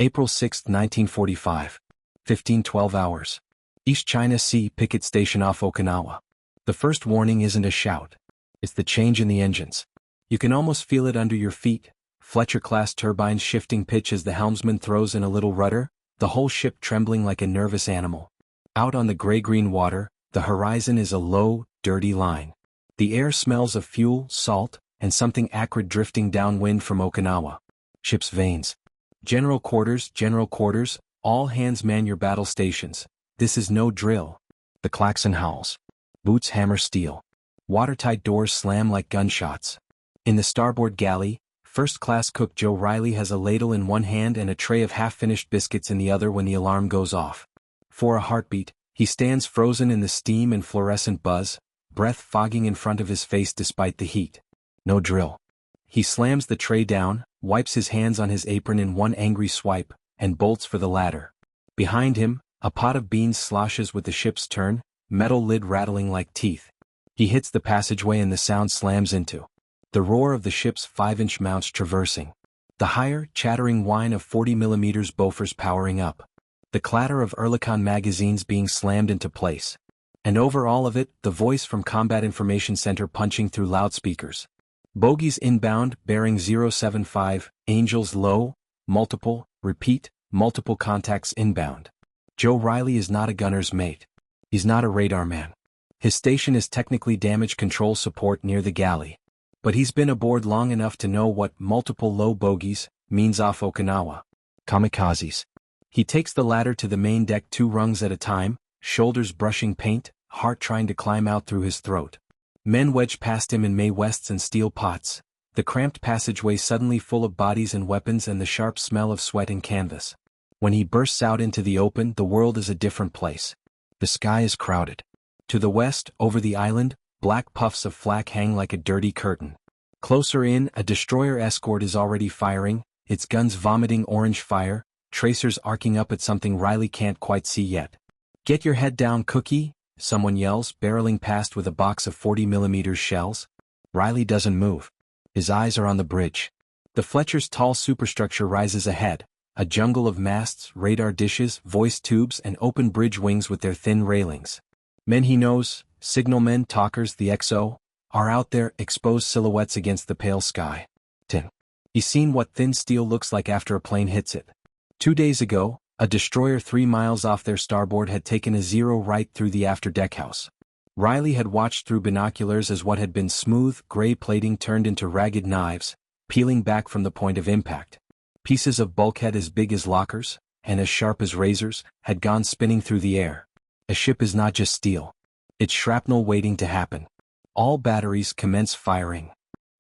April 6, 1945. 15:12 hours. East China Sea picket station off Okinawa. The first warning isn't a shout. It's the change in the engines. You can almost feel it under your feet. Fletcher-class turbines shifting pitch as the helmsman throws in a little rudder, the whole ship trembling like a nervous animal. Out on the gray-green water, the horizon is a low, dirty line. The air smells of fuel, salt, and something acrid drifting downwind from Okinawa. Ship's vanes. General quarters, all hands man your battle stations. This is no drill. The klaxon howls. Boots hammer steel. Watertight doors slam like gunshots. In the starboard galley, first-class cook Joe Riley has a ladle in one hand and a tray of half-finished biscuits in the other when the alarm goes off. For a heartbeat, he stands frozen in the steam and fluorescent buzz, breath fogging in front of his face despite the heat. No drill. He slams the tray down, wipes his hands on his apron in one angry swipe, and bolts for the ladder. Behind him, a pot of beans sloshes with the ship's turn, metal lid rattling like teeth. He hits the passageway and the sound slams into the roar of the ship's 5-inch mounts traversing. The higher, chattering whine of 40mm Bofors powering up. The clatter of Oerlikon magazines being slammed into place. And over all of it, the voice from Combat Information Center punching through loudspeakers. Bogies inbound, bearing 075, Angels low, multiple, repeat, multiple contacts inbound. Joe Riley is not a gunner's mate. He's not a radar man. His station is technically damage control support near the galley. But he's been aboard long enough to know what multiple low bogies means off Okinawa. Kamikazes. He takes the ladder to the main deck 2 rungs at a time, shoulders brushing paint, heart trying to climb out through his throat. Men wedge past him in Mae Wests and steel pots, the cramped passageway suddenly full of bodies and weapons and the sharp smell of sweat and canvas. When he bursts out into the open, the world is a different place. The sky is crowded. To the west, over the island, black puffs of flak hang like a dirty curtain. Closer in, a destroyer escort is already firing, its guns vomiting orange fire, tracers arcing up at something Riley can't quite see yet. "Get your head down, Cookie," someone yells, barreling past with a box of 40mm shells. Riley doesn't move. His eyes are on the bridge. The Fletcher's tall superstructure rises ahead, a jungle of masts, radar dishes, voice tubes, and open bridge wings with their thin railings. Men he knows, signalmen, talkers, the XO, are out there, exposed silhouettes against the pale sky. He's seen what thin steel looks like after a plane hits it. 2 days ago, a destroyer 3 miles off their starboard had taken a zero right through the after deckhouse. Riley had watched through binoculars as what had been smooth, gray plating turned into ragged knives, peeling back from the point of impact. Pieces of bulkhead as big as lockers, and as sharp as razors, had gone spinning through the air. A ship is not just steel. It's shrapnel waiting to happen. All batteries commence firing.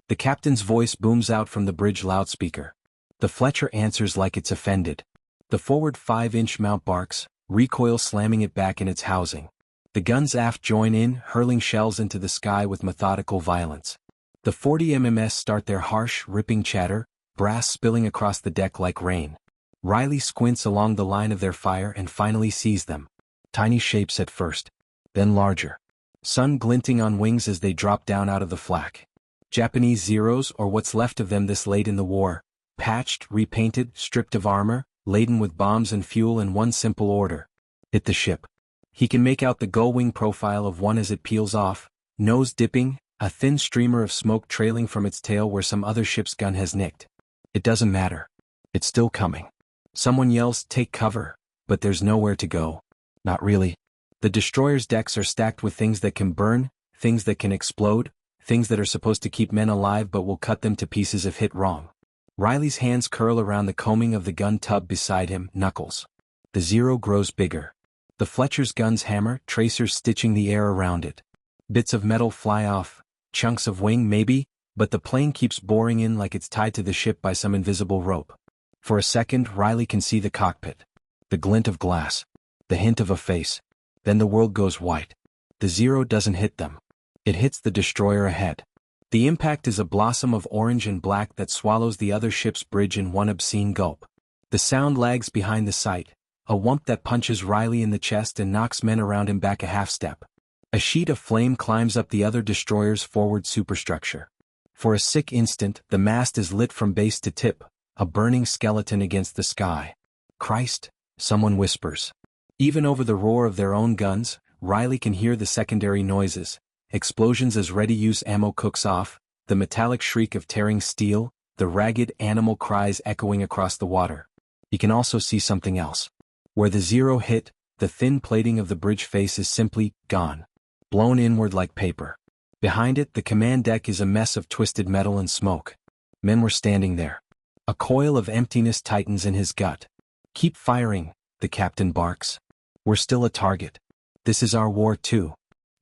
The captain's voice booms out from the bridge loudspeaker. The Fletcher answers like it's offended. The forward 5-inch mount barks, recoil slamming it back in its housing. The guns aft join in, hurling shells into the sky with methodical violence. The 40 MMS start their harsh, ripping chatter, brass spilling across the deck like rain. Riley squints along the line of their fire and finally sees them. Tiny shapes at first, then larger. Sun glinting on wings as they drop down out of the flak. Japanese Zeros, or what's left of them this late in the war, patched, repainted, stripped of armor, laden with bombs and fuel in one simple order. Hit the ship. He can make out the gull-wing profile of one as it peels off, nose dipping, a thin streamer of smoke trailing from its tail where some other ship's gun has nicked. It doesn't matter. It's still coming. Someone yells, "Take cover," but there's nowhere to go. Not really. The destroyer's decks are stacked with things that can burn, things that can explode, things that are supposed to keep men alive but will cut them to pieces if hit wrong. Riley's hands curl around the combing of the gun tub beside him, knuckles. The Zero grows bigger. The Fletcher's guns hammer, tracers stitching the air around it. Bits of metal fly off, chunks of wing maybe, but the plane keeps boring in like it's tied to the ship by some invisible rope. For a second, Riley can see the cockpit. The glint of glass. The hint of a face. Then the world goes white. The Zero doesn't hit them. It hits the destroyer ahead. The impact is a blossom of orange and black that swallows the other ship's bridge in one obscene gulp. The sound lags behind the sight, a whump that punches Riley in the chest and knocks men around him back a half step. A sheet of flame climbs up the other destroyer's forward superstructure. For a sick instant, the mast is lit from base to tip, a burning skeleton against the sky. Christ, someone whispers. Even over the roar of their own guns, Riley can hear the secondary noises, explosions as ready-use ammo cooks off, the metallic shriek of tearing steel, the ragged animal cries echoing across the water. He can also see something else. Where the Zero hit, the thin plating of the bridge face is simply gone, blown inward like paper. Behind it, the command deck is a mess of twisted metal and smoke. Men were standing there. A coil of emptiness tightens in his gut. "Keep firing," the captain barks. "We're still a target. This is our war too."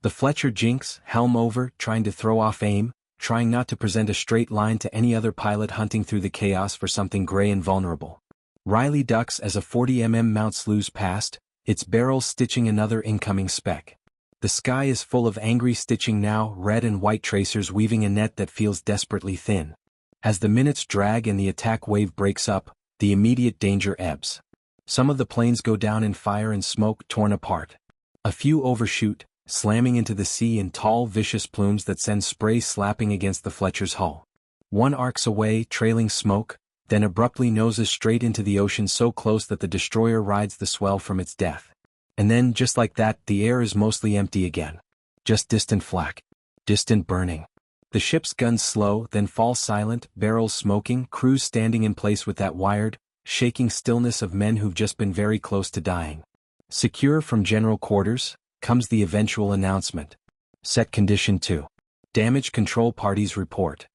The Fletcher jinks, helm over, trying to throw off aim, trying not to present a straight line to any other pilot hunting through the chaos for something gray and vulnerable. Riley ducks as a 40mm mount slews past, its barrel stitching another incoming speck. The sky is full of angry stitching now, red and white tracers weaving a net that feels desperately thin. As the minutes drag and the attack wave breaks up, the immediate danger ebbs. Some of the planes go down in fire and smoke, torn apart. A few overshoot, slamming into the sea in tall, vicious plumes that send spray slapping against the Fletcher's hull. One arcs away, trailing smoke, then abruptly noses straight into the ocean so close that the destroyer rides the swell from its death. And then, just like that, the air is mostly empty again. Just distant flak. Distant burning. The ship's guns slow, then fall silent, barrels smoking, crews standing in place with that wired, shaking stillness of men who've just been very close to dying. Secure from general quarters, comes the eventual announcement. Set condition 2. Damage control parties report.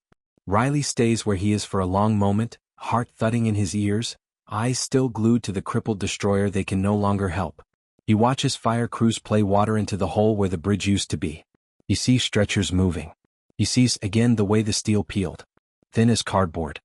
Riley stays where he is for a long moment, heart thudding in his ears, eyes still glued to the crippled destroyer they can no longer help. He watches fire crews play water into the hole where the bridge used to be. He sees stretchers moving. He sees again the way the steel peeled. Thin as cardboard.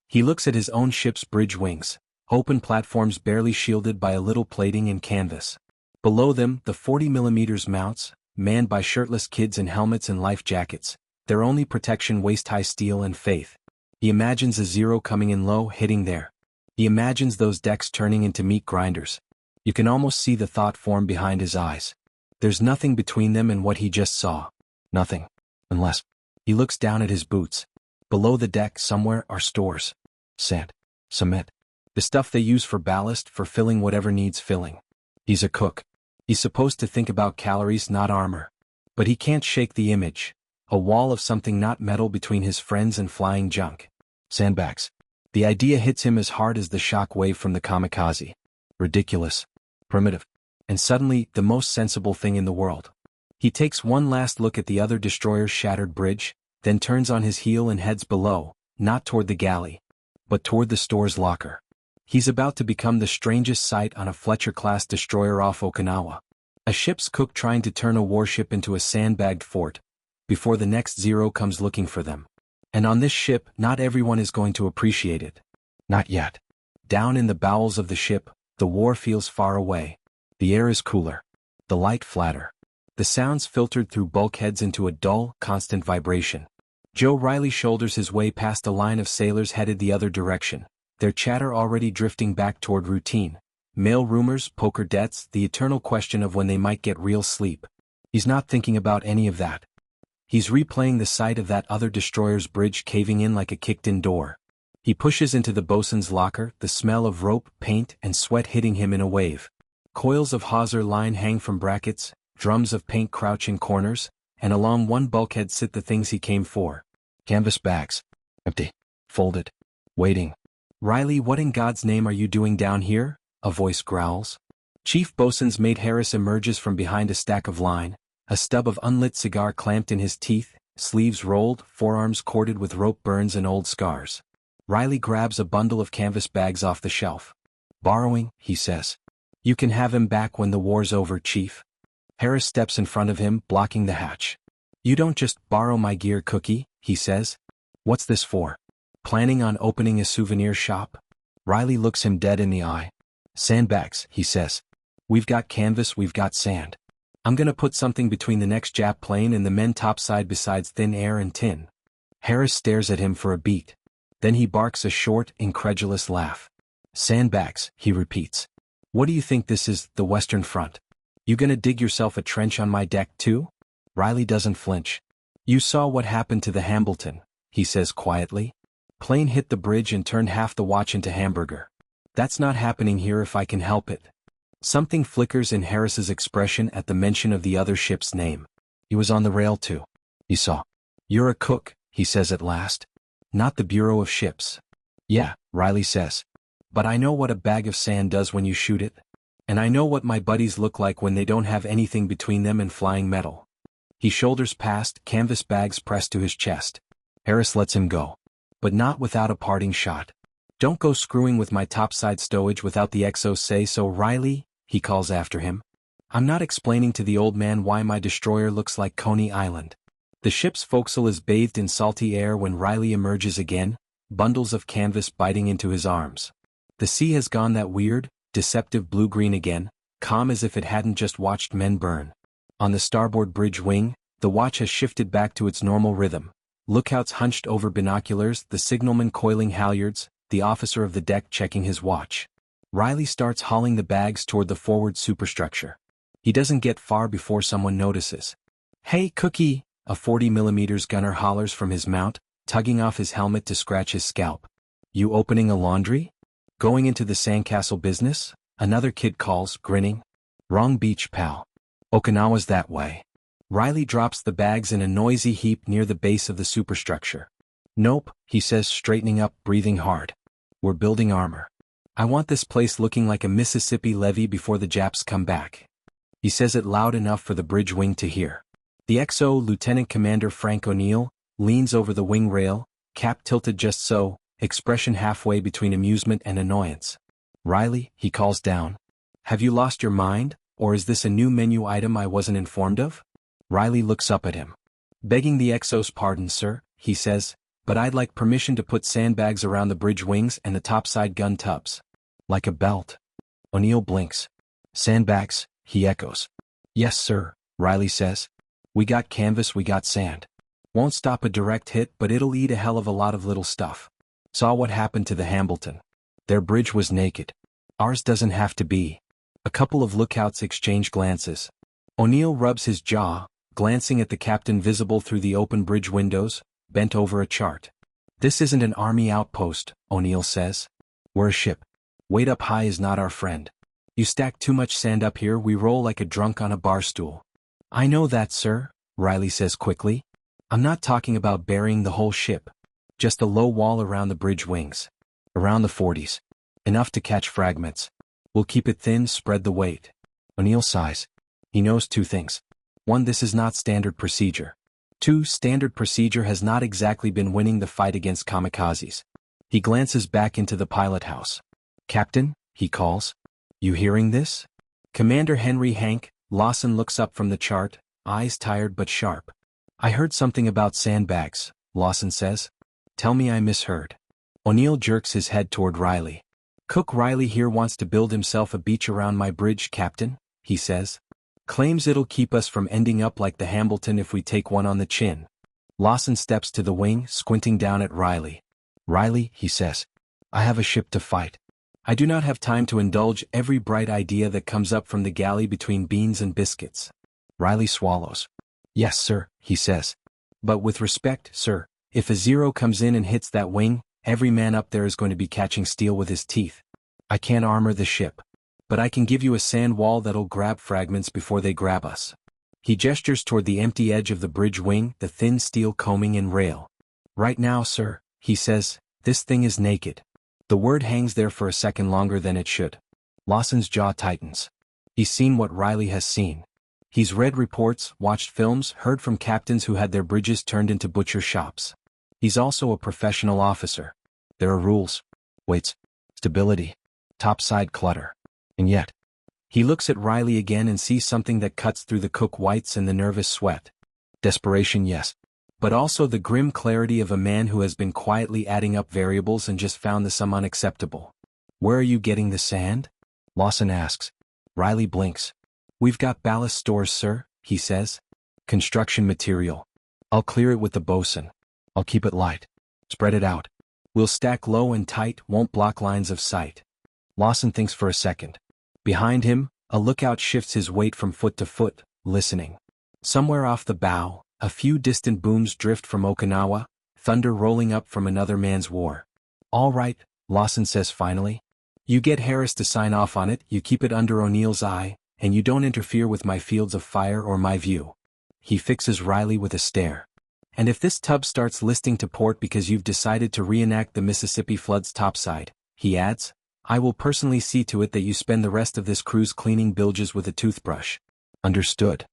He looks at his own ship's bridge wings, open platforms barely shielded by a little plating and canvas. Below them, the 40mm mounts, manned by shirtless kids in helmets and life jackets, their only protection waist-high steel and faith. He imagines a Zero coming in low, hitting there. He imagines those decks turning into meat grinders. You can almost see the thought form behind his eyes. There's nothing between them and what he just saw. Nothing. Unless. He looks down at his boots. Below the deck somewhere are stores. Sand. Cement. The stuff they use for ballast, for filling whatever needs filling. He's a cook. He's supposed to think about calories, not armor. But he can't shake the image. A wall of something not metal between his friends and flying junk. Sandbags. The idea hits him as hard as the shock wave from the Kamikaze. Ridiculous. Primitive. And suddenly, the most sensible thing in the world. He takes one last look at the other destroyer's shattered bridge, then turns on his heel and heads below, not toward the galley, but toward the store's locker. He's about to become the strangest sight on a Fletcher-class destroyer off Okinawa. A ship's cook trying to turn a warship into a sandbagged fort, before the next Zero comes looking for them. And on this ship, not everyone is going to appreciate it. Not yet. Down in the bowels of the ship, the war feels far away. The air is cooler. The light flatter. The sounds filtered through bulkheads into a dull, constant vibration. Joe Riley shoulders his way past a line of sailors headed the other direction, their chatter already drifting back toward routine. Mail rumors, poker debts, the eternal question of when they might get real sleep. He's not thinking about any of that. He's replaying the sight of that other destroyer's bridge caving in like a kicked-in door. He pushes into the bosun's locker, the smell of rope, paint, and sweat hitting him in a wave. Coils of hawser line hang from brackets, drums of paint crouch in corners, and along one bulkhead sit the things he came for. Canvas bags. Empty. Folded. Waiting. "Riley, what in God's name are you doing down here?" a voice growls. Chief Bosun's Mate Harris emerges from behind a stack of line, a stub of unlit cigar clamped in his teeth, sleeves rolled, forearms corded with rope burns and old scars. Riley grabs a bundle of canvas bags off the shelf. "Borrowing," he says. "You can have him back when the war's over, Chief." Harris steps in front of him, blocking the hatch. "You don't just borrow my gear, Cookie," he says. "What's this for? Planning on opening a souvenir shop?" Riley looks him dead in the eye. "Sandbags," he says. "We've got canvas, we've got sand. I'm gonna put something between the next Jap plane and the men topside besides thin air and tin." Harris stares at him for a beat. Then he barks a short, incredulous laugh. "Sandbags," he repeats. "What do you think this is, the Western Front? You gonna dig yourself a trench on my deck too?" Riley doesn't flinch. "You saw what happened to the Hambleton," he says quietly. "Plane hit the bridge and turned half the watch into hamburger. That's not happening here if I can help it. Something flickers in Harris's expression at the mention of the other ship's name. He was on the rail too. He saw. You're a cook, he says at last. Not the Bureau of Ships. Yeah, Riley says. But I know what a bag of sand does when you shoot it. And I know what my buddies look like when they don't have anything between them and flying metal. He shoulders past, canvas bags pressed to his chest. Harris lets him go. But not without a parting shot. Don't go screwing with my topside stowage without the XO say so, Riley, he calls after him. I'm not explaining to the old man why my destroyer looks like Coney Island. The ship's forecastle is bathed in salty air when Riley emerges again, bundles of canvas biting into his arms. The sea has gone that weird, deceptive blue-green again, calm as if it hadn't just watched men burn. On the starboard bridge wing, the watch has shifted back to its normal rhythm. Lookouts hunched over binoculars, the signalman coiling halyards, the officer of the deck checking his watch. Riley starts hauling the bags toward the forward superstructure. He doesn't get far before someone notices. Hey, Cookie, a 40mm gunner hollers from his mount, tugging off his helmet to scratch his scalp. You opening a laundry? Going into the sandcastle business? Another kid calls, grinning. Wrong beach, pal. Okinawa's that way. Riley drops the bags in a noisy heap near the base of the superstructure. Nope, he says, straightening up, breathing hard. We're building armor. I want this place looking like a Mississippi levee before the Japs come back. He says it loud enough for the bridge wing to hear. The XO Lieutenant Commander Frank O'Neill leans over the wing rail, cap tilted just so, expression halfway between amusement and annoyance. Riley, he calls down. Have you lost your mind, or is this a new menu item I wasn't informed of? Riley looks up at him. Begging the XO's pardon, sir, he says, but I'd like permission to put sandbags around the bridge wings and the topside gun tubs. Like a belt. O'Neill blinks. Sandbags, he echoes. Yes, sir, Riley says. We got canvas, we got sand. Won't stop a direct hit, but it'll eat a hell of a lot of little stuff. Saw what happened to the Hambleton. Their bridge was naked. Ours doesn't have to be. A couple of lookouts exchange glances. O'Neill rubs his jaw, glancing at the captain visible through the open bridge windows, bent over a chart. This isn't an army outpost, O'Neill says. We're a ship. Weight up high is not our friend. You stack too much sand up here, we roll like a drunk on a bar stool. I know that, sir, Riley says quickly. I'm not talking about burying the whole ship. Just a low wall around the bridge wings. Around the 40s. Enough to catch fragments. We'll keep it thin, spread the weight. O'Neill sighs. He knows two things. 1. This is not standard procedure. 2. Standard procedure has not exactly been winning the fight against kamikazes. He glances back into the pilot house. Captain, he calls. You hearing this? Commander Henry Hank Lawson looks up from the chart, eyes tired but sharp. I heard something about sandbags, Lawson says. Tell me I misheard. O'Neill jerks his head toward Riley. Cook Riley here wants to build himself a beach around my bridge, Captain, he says. Claims it'll keep us from ending up like the Hambleton if we take one on the chin. Lawson steps to the wing, squinting down at Riley. Riley, he says. I have a ship to fight. I do not have time to indulge every bright idea that comes up from the galley between beans and biscuits. Riley swallows. Yes, sir, he says. But with respect, sir, if a Zero comes in and hits that wing, every man up there is going to be catching steel with his teeth. I can't armor the ship. But I can give you a sand wall that'll grab fragments before they grab us. He gestures toward the empty edge of the bridge wing, the thin steel coaming and rail. Right now, sir, he says, this thing is naked. The word hangs there for a second longer than it should. Lawson's jaw tightens. He's seen what Riley has seen. He's read reports, watched films, heard from captains who had their bridges turned into butcher shops. He's also a professional officer. There are rules. Weights. Stability. Topside clutter. And yet, he looks at Riley again and sees something that cuts through the cook whites and the nervous sweat. Desperation, yes. But also the grim clarity of a man who has been quietly adding up variables and just found the sum unacceptable. Where are you getting the sand? Lawson asks. Riley blinks. We've got ballast stores, sir, he says. Construction material. I'll clear it with the bosun. I'll keep it light. Spread it out. We'll stack low and tight, won't block lines of sight. Lawson thinks for a second. Behind him, a lookout shifts his weight from foot to foot, listening. Somewhere off the bow, a few distant booms drift from Okinawa, thunder rolling up from another man's war. All right, Lawson says finally. You get Harris to sign off on it, you keep it under O'Neill's eye, and you don't interfere with my fields of fire or my view. He fixes Riley with a stare. And if this tub starts listing to port because you've decided to reenact the Mississippi floods topside, he adds, I will personally see to it that you spend the rest of this cruise cleaning bilges with a toothbrush. Understood.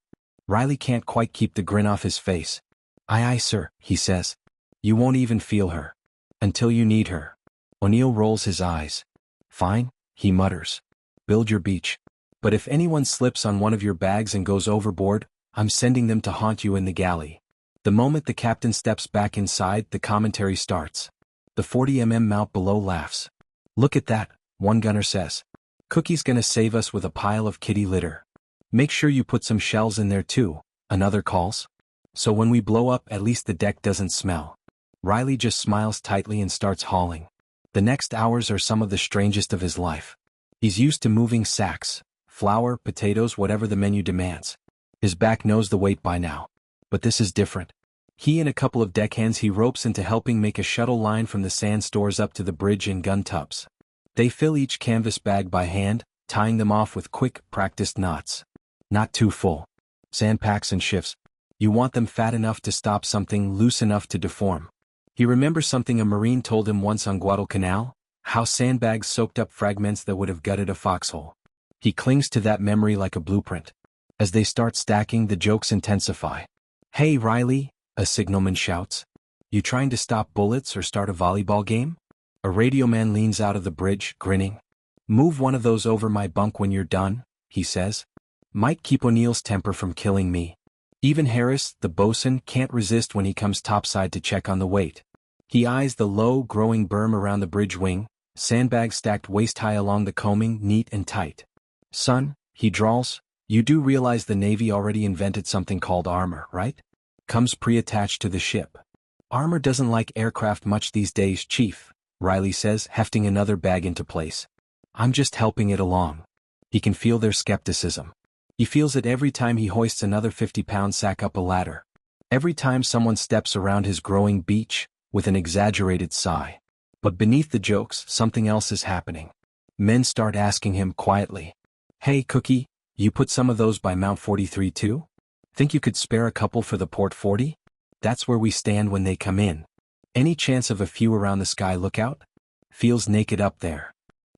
Riley can't quite keep the grin off his face. Aye aye sir, he says. You won't even feel her. Until you need her. O'Neill rolls his eyes. Fine, he mutters. Build your beach. But if anyone slips on one of your bags and goes overboard, I'm sending them to haunt you in the galley. The moment the captain steps back inside, the commentary starts. The 40mm mount below laughs. Look at that, one gunner says. Cookie's gonna save us with a pile of kitty litter. Make sure you put some shells in there too, another calls. So when we blow up, at least the deck doesn't smell. Riley just smiles tightly and starts hauling. The next hours are some of the strangest of his life. He's used to moving sacks, flour, potatoes, whatever the menu demands. His back knows the weight by now. But this is different. He and a couple of deckhands he ropes into helping make a shuttle line from the sand stores up to the bridge in gun tubs. They fill each canvas bag by hand, tying them off with quick, practiced knots. Not too full. Sandpacks and shifts. You want them fat enough to stop something, loose enough to deform. He remembers something a Marine told him once on Guadalcanal, how sandbags soaked up fragments that would have gutted a foxhole. He clings to that memory like a blueprint. As they start stacking, the jokes intensify. Hey Riley, a signalman shouts. You trying to stop bullets or start a volleyball game? A radio man leans out of the bridge, grinning. Move one of those over my bunk when you're done, he says. Might keep O'Neill's temper from killing me. Even Harris, the bosun, can't resist when he comes topside to check on the weight. He eyes the low, growing berm around the bridge wing, sandbags stacked waist-high along the coaming, neat and tight. Son, he drawls, you do realize the Navy already invented something called armor, right? Comes pre-attached to the ship. Armor doesn't like aircraft much these days, Chief, Riley says, hefting another bag into place. I'm just helping it along. He can feel their skepticism. He feels it every time he hoists another 50-pound sack up a ladder. Every time someone steps around his growing beach, with an exaggerated sigh. But beneath the jokes, something else is happening. Men start asking him quietly. Hey Cookie, you put some of those by Mount 43 too? Think you could spare a couple for the Port 40? That's where we stand when they come in. Any chance of a few around the sky lookout? Feels naked up there.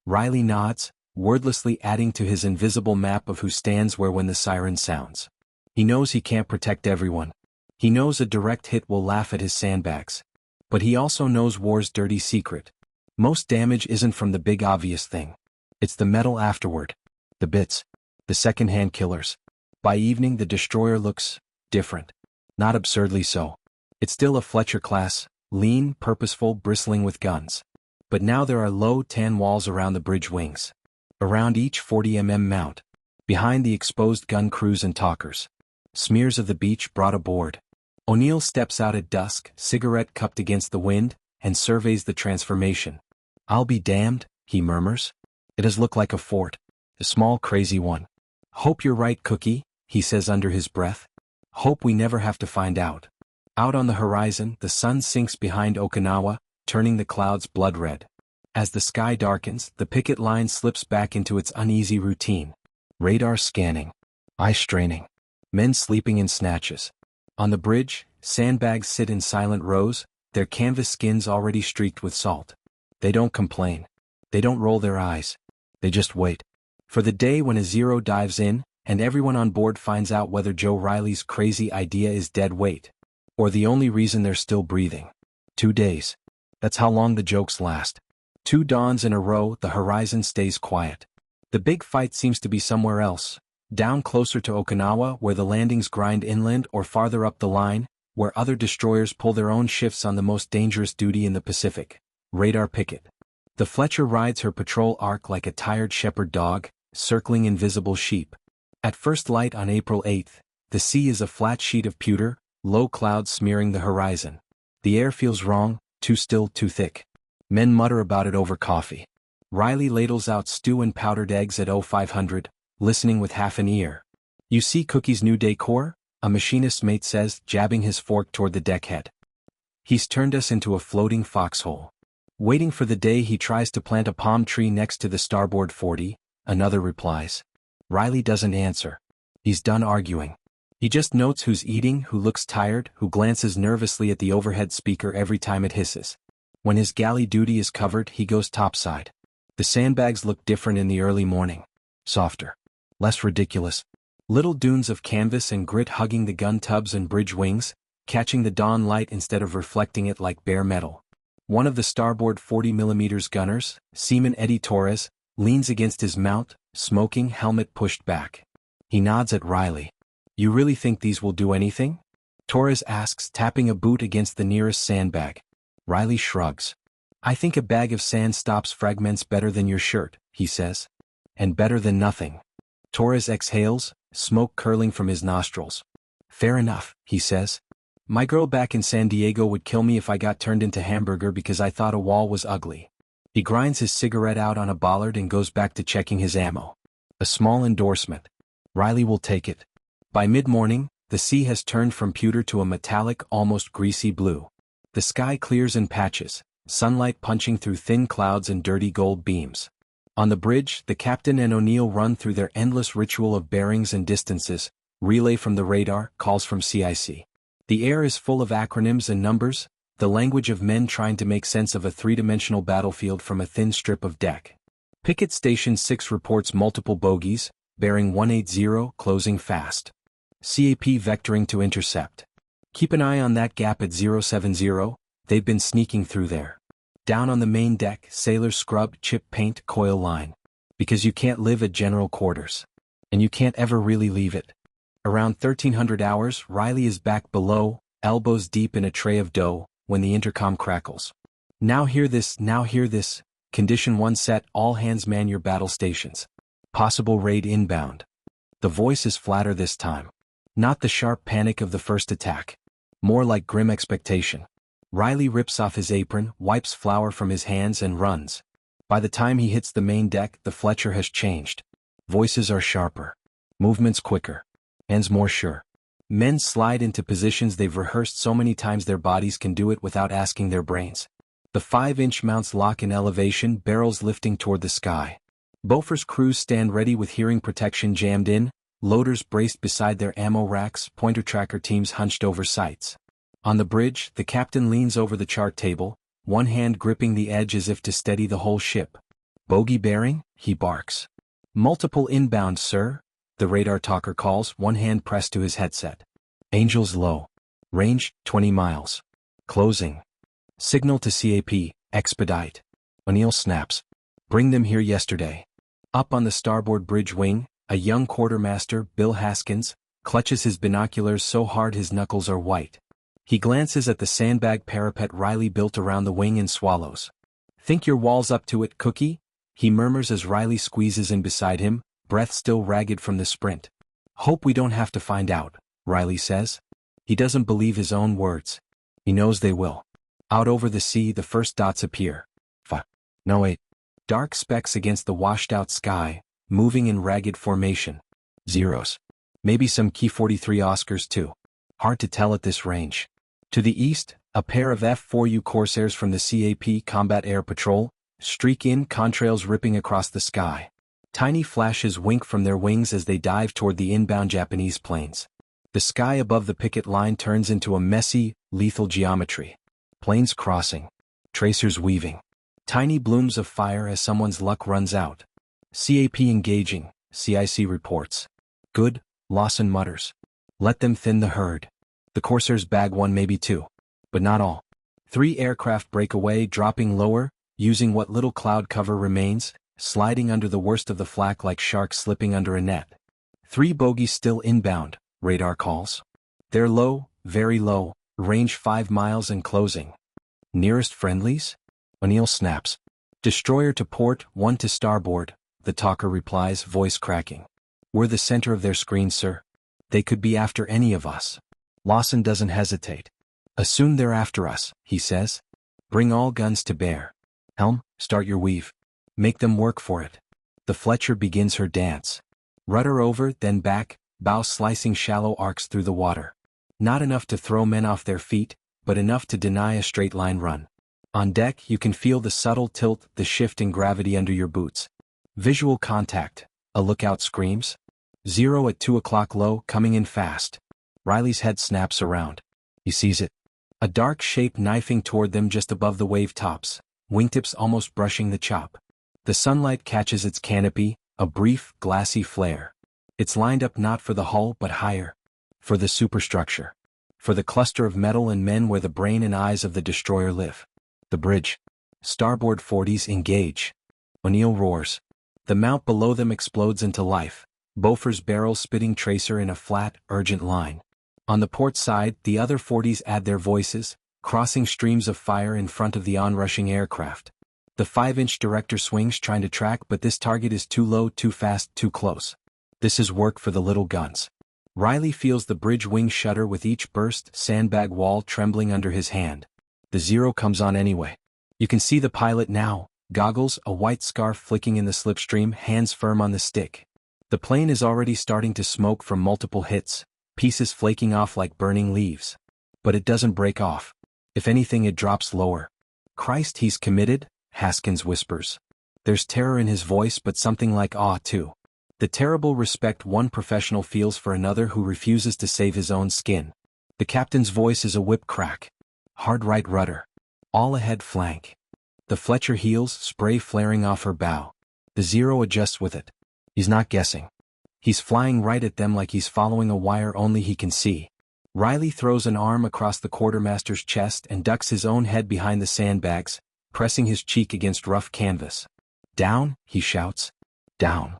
Riley nods, wordlessly adding to his invisible map of who stands where when the siren sounds. He knows he can't protect everyone. He knows a direct hit will laugh at his sandbags. But he also knows war's dirty secret. Most damage isn't from the big obvious thing. It's the metal afterward. The bits. The second-hand killers. By evening the destroyer looks different. Not absurdly so. It's still a Fletcher class, lean, purposeful, bristling with guns. But now there are low tan walls around the bridge wings. Around each 40mm mount. Behind the exposed gun crews and talkers. Smears of the beach brought aboard. O'Neill steps out at dusk, cigarette cupped against the wind, and surveys the transformation. I'll be damned, he murmurs. It does look like a fort. A small crazy one. Hope you're right, Cookie, he says under his breath. Hope we never have to find out. Out on the horizon, the sun sinks behind Okinawa, turning the clouds blood red. As the sky darkens, the picket line slips back into its uneasy routine. Radar scanning. Eye straining. Men sleeping in snatches. On the bridge, sandbags sit in silent rows, their canvas skins already streaked with salt. They don't complain. They don't roll their eyes. They just wait. For the day when a Zero dives in, and everyone on board finds out whether Joe Riley's crazy idea is dead weight. Or the only reason they're still breathing. 2 days. That's how long the jokes last. 2 dawns in a row, the horizon stays quiet. The big fight seems to be somewhere else. Down closer to Okinawa, where the landings grind inland, or farther up the line, where other destroyers pull their own shifts on the most dangerous duty in the Pacific. Radar picket. The Fletcher rides her patrol arc like a tired shepherd dog, circling invisible sheep. At first light on April 8th, the sea is a flat sheet of pewter, low clouds smearing the horizon. The air feels wrong, too still, too thick. Men mutter about it over coffee. Riley ladles out stew and powdered eggs at 0500, listening with half an ear. You see Cookie's new decor? A machinist's mate says, jabbing his fork toward the deckhead. He's turned us into a floating foxhole. Waiting for the day he tries to plant a palm tree next to the starboard 40, another replies. Riley doesn't answer. He's done arguing. He just notes who's eating, who looks tired, who glances nervously at the overhead speaker every time it hisses. When his galley duty is covered, he goes topside. The sandbags look different in the early morning. Softer. Less ridiculous. Little dunes of canvas and grit hugging the gun tubs and bridge wings, catching the dawn light instead of reflecting it like bare metal. One of the starboard 40mm gunners, Seaman Eddie Torres, leans against his mount, smoking, helmet pushed back. He nods at Riley. You really think these will do anything? Torres asks, tapping a boot against the nearest sandbag. Riley shrugs. I think a bag of sand stops fragments better than your shirt, he says. And better than nothing. Torres exhales, smoke curling from his nostrils. Fair enough, he says. My girl back in San Diego would kill me if I got turned into hamburger because I thought a wall was ugly. He grinds his cigarette out on a bollard and goes back to checking his ammo. A small endorsement. Riley will take it. By mid-morning, the sea has turned from pewter to a metallic, almost greasy blue. The sky clears in patches, sunlight punching through thin clouds and dirty gold beams. On the bridge, the captain and O'Neill run through their endless ritual of bearings and distances, relay from the radar, calls from CIC. The air is full of acronyms and numbers, the language of men trying to make sense of a three-dimensional battlefield from a thin strip of deck. Picket Station 6 reports multiple bogeys, bearing 180, closing fast. CAP vectoring to intercept. Keep an eye on that gap at 070, they've been sneaking through there. Down on the main deck, sailors scrub, chip paint, coil line. Because you can't live at general quarters. And you can't ever really leave it. Around 1300 hours, Riley is back below, elbows deep in a tray of dough, when the intercom crackles. Now hear this, now hear this. Condition 1 set, all hands man your battle stations. Possible raid inbound. The voice is flatter this time. Not the sharp panic of the first attack. More like grim expectation. Riley rips off his apron, wipes flour from his hands and runs. By the time he hits the main deck, the Fletcher has changed. Voices are sharper. Movements quicker. Hands more sure. Men slide into positions they've rehearsed so many times their bodies can do it without asking their brains. The 5-inch mounts lock in elevation, barrels lifting toward the sky. Bofors crews stand ready with hearing protection jammed in, loaders braced beside their ammo racks, pointer tracker teams hunched over sights. On the bridge, the captain leans over the chart table, one hand gripping the edge as if to steady the whole ship. Bogey bearing, he barks. Multiple inbound, sir, the radar talker calls, one hand pressed to his headset. Angels low. Range, 20 miles. Closing. Signal to CAP, expedite. O'Neill snaps. Bring them here yesterday. Up on the starboard bridge wing, a young quartermaster, Bill Haskins, clutches his binoculars so hard his knuckles are white. He glances at the sandbag parapet Riley built around the wing and swallows. Think your wall's up to it, Cookie? He murmurs as Riley squeezes in beside him, breath still ragged from the sprint. Hope we don't have to find out, Riley says. He doesn't believe his own words. He knows they will. Out over the sea the first dots appear. No wait. Dark specks against the washed-out sky, moving in ragged formation. Zeros. Maybe some Key 43 Oscars too. Hard to tell at this range. To the east, a pair of F-4U Corsairs from the CAP Combat Air Patrol streak in, contrails ripping across the sky. Tiny flashes wink from their wings as they dive toward the inbound Japanese planes. The sky above the picket line turns into a messy, lethal geometry. Planes crossing. Tracers weaving. Tiny blooms of fire as someone's luck runs out. CAP engaging, CIC reports. Good, Lawson mutters. Let them thin the herd. The Corsairs bag one, maybe two. But not all. 3 aircraft break away, dropping lower, using what little cloud cover remains, sliding under the worst of the flak like sharks slipping under a net. 3 bogies still inbound, radar calls. They're low, very low, range 5 miles and closing. Nearest friendlies? O'Neill snaps. Destroyer to port, 1 to starboard, the talker replies, voice cracking. We're the center of their screen, sir. They could be after any of us. Lawson doesn't hesitate. Assume they're after us, he says. Bring all guns to bear. Helm, start your weave. Make them work for it. The Fletcher begins her dance. Rudder over, then back, bow slicing shallow arcs through the water. Not enough to throw men off their feet, but enough to deny a straight line run. On deck, you can feel the subtle tilt, the shift in gravity under your boots. Visual contact. A lookout screams. 0 at 2 o'clock low, coming in fast. Riley's head snaps around. He sees it. A dark shape knifing toward them just above the wave tops, wingtips almost brushing the chop. The sunlight catches its canopy, a brief, glassy flare. It's lined up not for the hull but higher. For the superstructure. For the cluster of metal and men where the brain and eyes of the destroyer live. The bridge. Starboard 40s engage. O'Neill roars. The mount below them explodes into life. Beaufort's barrel spitting tracer in a flat, urgent line. On the port side, the other 40s add their voices, crossing streams of fire in front of the onrushing aircraft. The 5-inch director swings trying to track, but this target is too low, too fast, too close. This is work for the little guns. Riley feels the bridge wing shudder with each burst, sandbag wall trembling under his hand. The 0 comes on anyway. You can see the pilot now, goggles, a white scarf flicking in the slipstream, hands firm on the stick. The plane is already starting to smoke from multiple hits, pieces flaking off like burning leaves. But it doesn't break off. If anything, it drops lower. Christ, he's committed, Haskins whispers. There's terror in his voice, but something like awe too. The terrible respect one professional feels for another who refuses to save his own skin. The captain's voice is a whip crack. Hard right rudder. All ahead flank. The Fletcher heels, spray flaring off her bow. The 0 adjusts with it. He's not guessing. He's flying right at them like he's following a wire only he can see. Riley throws an arm across the quartermaster's chest and ducks his own head behind the sandbags, pressing his cheek against rough canvas. Down, he shouts. Down.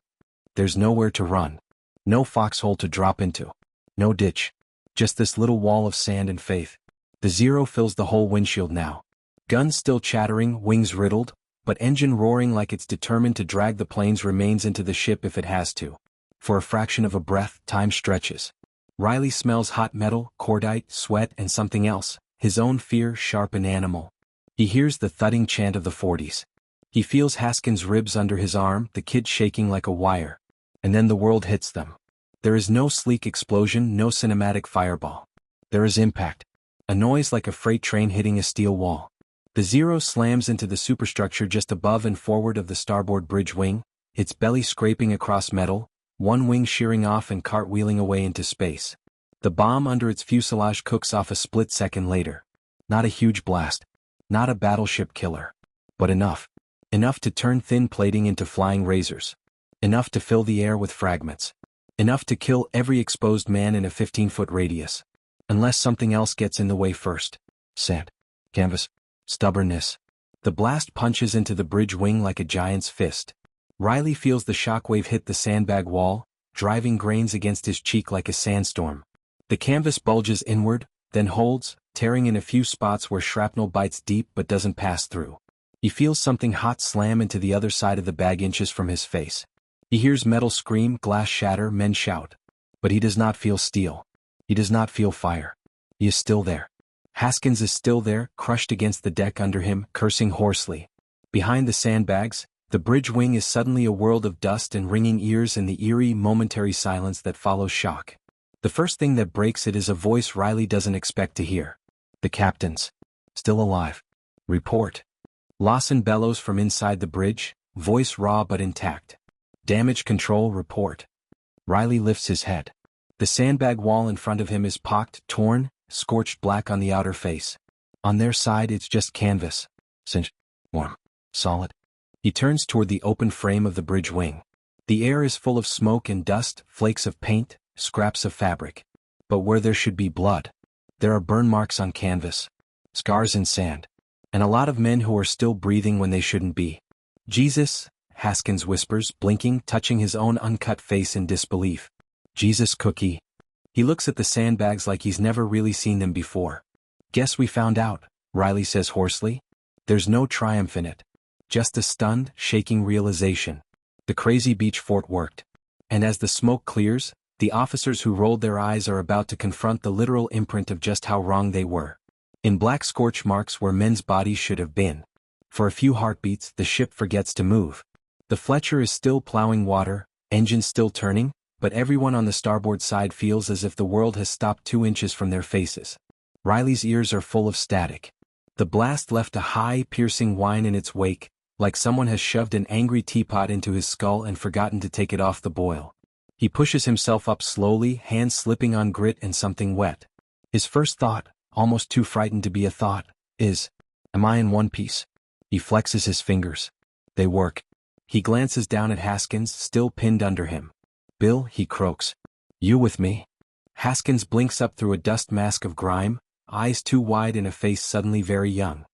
There's nowhere to run. No foxhole to drop into. No ditch. Just this little wall of sand and faith. The 0 fills the whole windshield now. Guns still chattering, wings riddled, but engine roaring like it's determined to drag the plane's remains into the ship if it has to. For a fraction of a breath, time stretches. Riley smells hot metal, cordite, sweat, and something else, his own fear, sharp and animal. He hears the thudding chant of the 40s. He feels Haskins' ribs under his arm, the kid shaking like a wire. And then the world hits them. There is no sleek explosion, no cinematic fireball. There is impact. A noise like a freight train hitting a steel wall. The 0 slams into the superstructure just above and forward of the starboard bridge wing, its belly scraping across metal, one wing shearing off and cartwheeling away into space. The bomb under its fuselage cooks off a split second later. Not a huge blast. Not a battleship killer. But enough. Enough to turn thin plating into flying razors. Enough to fill the air with fragments. Enough to kill every exposed man in a 15-foot radius. Unless something else gets in the way first. Sand. Canvas. Stubbornness. The blast punches into the bridge wing like a giant's fist. Riley feels the shockwave hit the sandbag wall, driving grains against his cheek like a sandstorm. The canvas bulges inward, then holds, tearing in a few spots where shrapnel bites deep but doesn't pass through. He feels something hot slam into the other side of the bag inches from his face. He hears metal scream, glass shatter, men shout. But he does not feel steel. He does not feel fire. He is still there. Haskins is still there, crushed against the deck under him, cursing hoarsely. Behind the sandbags, the bridge wing is suddenly a world of dust and ringing ears in the eerie, momentary silence that follows shock. The first thing that breaks it is a voice Riley doesn't expect to hear. The captain's. Still alive. Report. Lawson bellows from inside the bridge, voice raw but intact. Damage control report. Riley lifts his head. The sandbag wall in front of him is pocked, torn, scorched black on the outer face. On their side it's just canvas. Cinched. Warm. Solid. He turns toward the open frame of the bridge wing. The air is full of smoke and dust, flakes of paint, scraps of fabric. But where there should be blood, there are burn marks on canvas. Scars in sand. And a lot of men who are still breathing when they shouldn't be. Jesus, Haskins whispers, blinking, touching his own uncut face in disbelief. Jesus cookie. He looks at the sandbags like he's never really seen them before. Guess we found out, Riley says hoarsely. There's no triumph in it. Just a stunned, shaking realization. The crazy beach fort worked. And as the smoke clears, the officers who rolled their eyes are about to confront the literal imprint of just how wrong they were. In black scorch marks where men's bodies should have been. For a few heartbeats, the ship forgets to move. The Fletcher is still plowing water, engines still turning, but everyone on the starboard side feels as if the world has stopped 2 inches from their faces. Riley's ears are full of static. The blast left a high, piercing whine in its wake, like someone has shoved an angry teapot into his skull and forgotten to take it off the boil. He pushes himself up slowly, hands slipping on grit and something wet. His first thought, almost too frightened to be a thought, is, am I in one piece? He flexes his fingers. They work. He glances down at Haskins, still pinned under him. Bill, he croaks. You with me? Haskins blinks up through a dust mask of grime, eyes too wide in a face suddenly very young.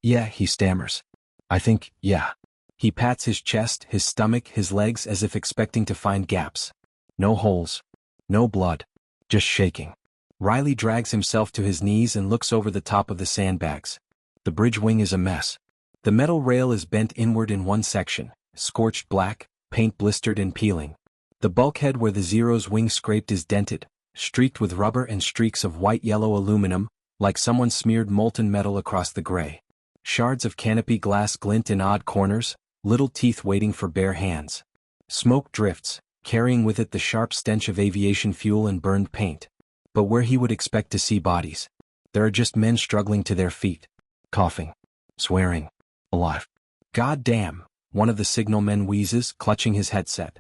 Yeah, he stammers. I think, yeah. He pats his chest, his stomach, his legs as if expecting to find gaps. No holes. No blood. Just shaking. Riley drags himself to his knees and looks over the top of the sandbags. The bridge wing is a mess. The metal rail is bent inward in one section, scorched black, paint blistered and peeling. The bulkhead where the Zero's wing scraped is dented, streaked with rubber and streaks of white-yellow aluminum, like someone smeared molten metal across the gray. Shards of canopy glass glint in odd corners, little teeth waiting for bare hands. Smoke drifts, carrying with it the sharp stench of aviation fuel and burned paint. But where he would expect to see bodies, there are just men struggling to their feet, coughing, swearing, alive. God damn, one of the signalmen wheezes, clutching his headset.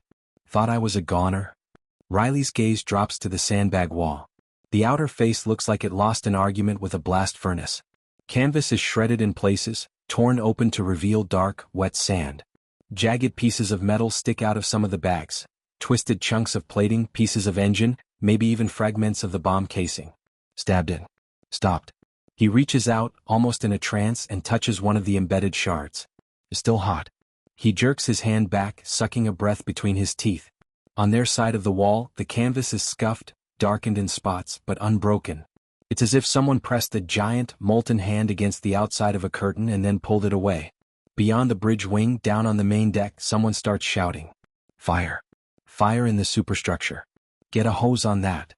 Thought I was a goner? Riley's gaze drops to the sandbag wall. The outer face looks like it lost an argument with a blast furnace. Canvas is shredded in places, torn open to reveal dark, wet sand. Jagged pieces of metal stick out of some of the bags. Twisted chunks of plating, pieces of engine, maybe even fragments of the bomb casing. Stabbed in. Stopped. He reaches out, almost in a trance, and touches one of the embedded shards. Still hot. He jerks his hand back, sucking a breath between his teeth. On their side of the wall, the canvas is scuffed, darkened in spots, but unbroken. It's as if someone pressed a giant, molten hand against the outside of a curtain and then pulled it away. Beyond the bridge wing, down on the main deck, someone starts shouting. Fire. Fire in the superstructure. Get a hose on that.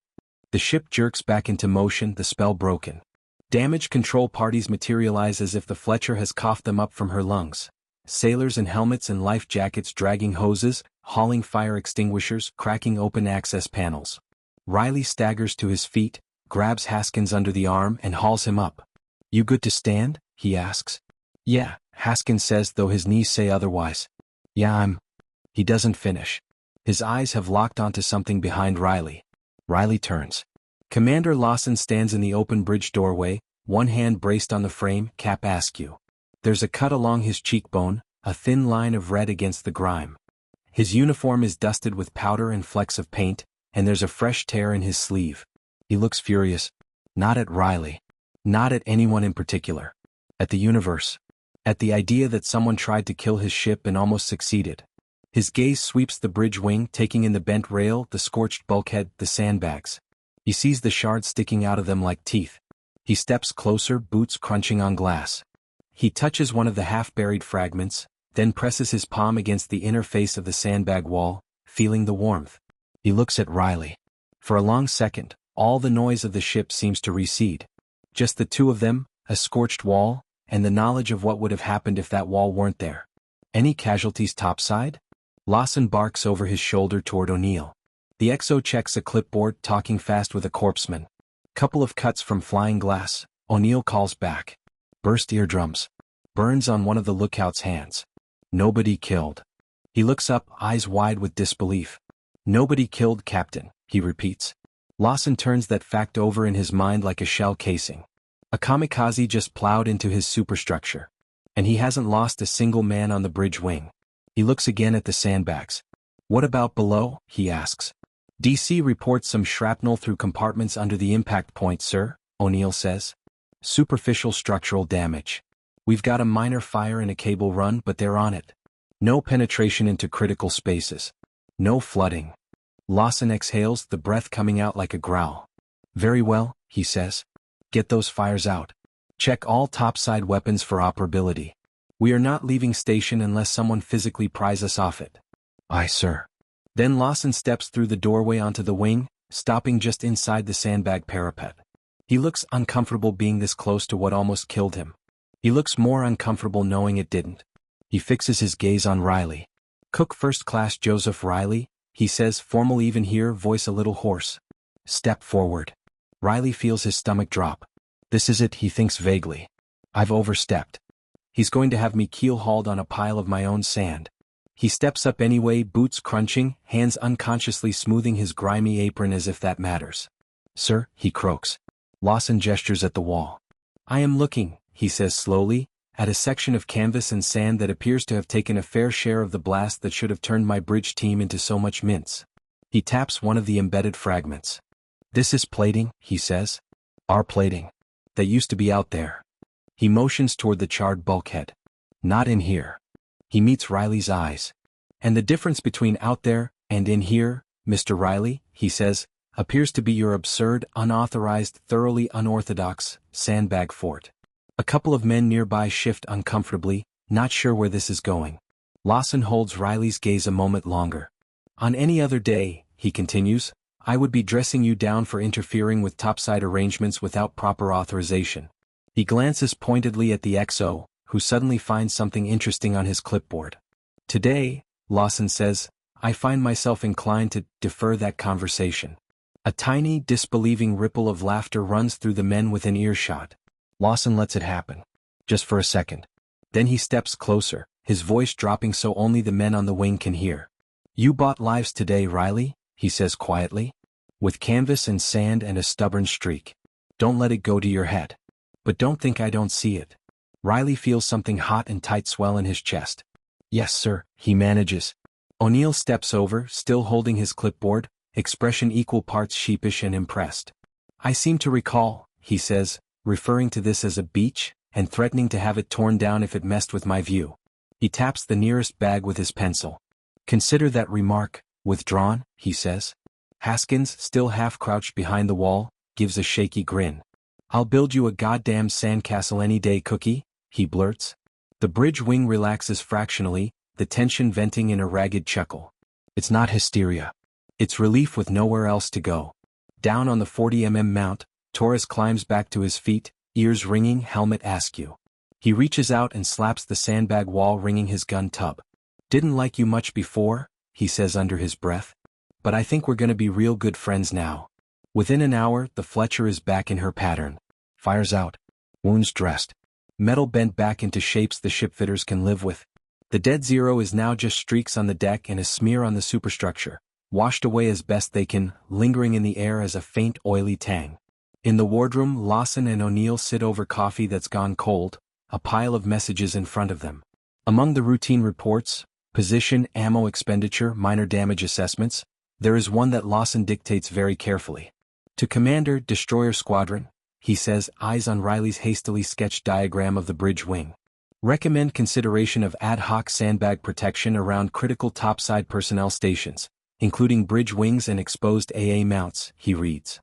The ship jerks back into motion, the spell broken. Damage control parties materialize as if the Fletcher has coughed them up from her lungs. Sailors in helmets and life jackets dragging hoses, hauling fire extinguishers, cracking open access panels. Riley staggers to his feet, grabs Haskins under the arm and hauls him up. You good to stand? He asks. Yeah, Haskins says, though his knees say otherwise. Yeah, He doesn't finish. His eyes have locked onto something behind Riley. Riley turns. Commander Lawson stands in the open bridge doorway, one hand braced on the frame, cap askew. There's a cut along his cheekbone, a thin line of red against the grime. His uniform is dusted with powder and flecks of paint, and there's a fresh tear in his sleeve. He looks furious. Not at Riley. Not at anyone in particular. At the universe. At the idea that someone tried to kill his ship and almost succeeded. His gaze sweeps the bridge wing, taking in the bent rail, the scorched bulkhead, the sandbags. He sees the shards sticking out of them like teeth. He steps closer, boots crunching on glass. He touches one of the half-buried fragments, then presses his palm against the inner face of the sandbag wall, feeling the warmth. He looks at Riley. For a long second, all the noise of the ship seems to recede. Just the two of them, a scorched wall, and the knowledge of what would have happened if that wall weren't there. Any casualties topside? Lawson barks over his shoulder toward O'Neill. The XO checks a clipboard, talking fast with a corpsman. Couple of cuts from flying glass. O'Neill calls back. Burst eardrums. Burns on one of the lookout's hands. Nobody killed. He looks up, eyes wide with disbelief. Nobody killed, Captain, he repeats. Lawson turns that fact over in his mind like a shell casing. A kamikaze just plowed into his superstructure. And he hasn't lost a single man on the bridge wing. He looks again at the sandbags. What about below? He asks. DC reports some shrapnel through compartments under the impact point, sir, O'Neill says. Superficial structural damage. We've got a minor fire and a cable run, but they're on it. No penetration into critical spaces. No flooding. Lawson exhales, the breath coming out like a growl. Very well, he says. Get those fires out. Check all topside weapons for operability. We are not leaving station unless someone physically pries us off it. Aye, sir. Then Lawson steps through the doorway onto the wing, stopping just inside the sandbag parapet. He looks uncomfortable being this close to what almost killed him. He looks more uncomfortable knowing it didn't. He fixes his gaze on Riley. Cook First Class Joseph Riley, he says, formal even here, voice a little hoarse. Step forward. Riley feels his stomach drop. This is it, he thinks vaguely. I've overstepped. He's going to have me keel-hauled on a pile of my own sand. He steps up anyway, boots crunching, hands unconsciously smoothing his grimy apron as if that matters. Sir, he croaks. Lawson gestures at the wall. I am looking, he says slowly, at a section of canvas and sand that appears to have taken a fair share of the blast that should have turned my bridge team into so much mince. He taps one of the embedded fragments. This is plating, he says. Our plating. That used to be out there. He motions toward the charred bulkhead. Not in here. He meets Riley's eyes. And the difference between out there and in here, Mr. Riley, he says, appears to be your absurd, unauthorized, thoroughly unorthodox sandbag fort. A couple of men nearby shift uncomfortably, not sure where this is going. Lawson holds Riley's gaze a moment longer. On any other day, he continues, I would be dressing you down for interfering with topside arrangements without proper authorization. He glances pointedly at the XO, who suddenly finds something interesting on his clipboard. Today, Lawson says, I find myself inclined to defer that conversation. A tiny, disbelieving ripple of laughter runs through the men within earshot. Lawson lets it happen. Just for a second. Then he steps closer, his voice dropping so only the men on the wing can hear. You bought lives today, Riley, he says quietly. With canvas and sand and a stubborn streak. Don't let it go to your head. But don't think I don't see it. Riley feels something hot and tight swell in his chest. Yes, sir, he manages. O'Neill steps over, still holding his clipboard, expression equal parts sheepish and impressed. I seem to recall, he says, referring to this as a beach, and threatening to have it torn down if it messed with my view. He taps the nearest bag with his pencil. Consider that remark, withdrawn, he says. Haskins, still half-crouched behind the wall, gives a shaky grin. I'll build you a goddamn sandcastle any day, Cookie, he blurts. The bridge wing relaxes fractionally, the tension venting in a ragged chuckle. It's not hysteria. It's relief with nowhere else to go. Down on the 40mm mount, Torres climbs back to his feet, ears ringing, helmet askew. He reaches out and slaps the sandbag wall, ringing his gun tub. Didn't like you much before, he says under his breath. But I think we're gonna be real good friends now. Within an hour, the Fletcher is back in her pattern. Fires out. Wounds dressed. Metal bent back into shapes the shipfitters can live with. The dead zero is now just streaks on the deck and a smear on the superstructure, washed away as best they can, lingering in the air as a faint oily tang. In the wardroom, Lawson and O'Neill sit over coffee that's gone cold, a pile of messages in front of them. Among the routine reports, position, ammo expenditure, minor damage assessments, there is one that Lawson dictates very carefully. To Commander, Destroyer Squadron, he says, eyes on Riley's hastily sketched diagram of the bridge wing. Recommend consideration of ad hoc sandbag protection around critical topside personnel stations, including bridge wings and exposed AA mounts, he reads.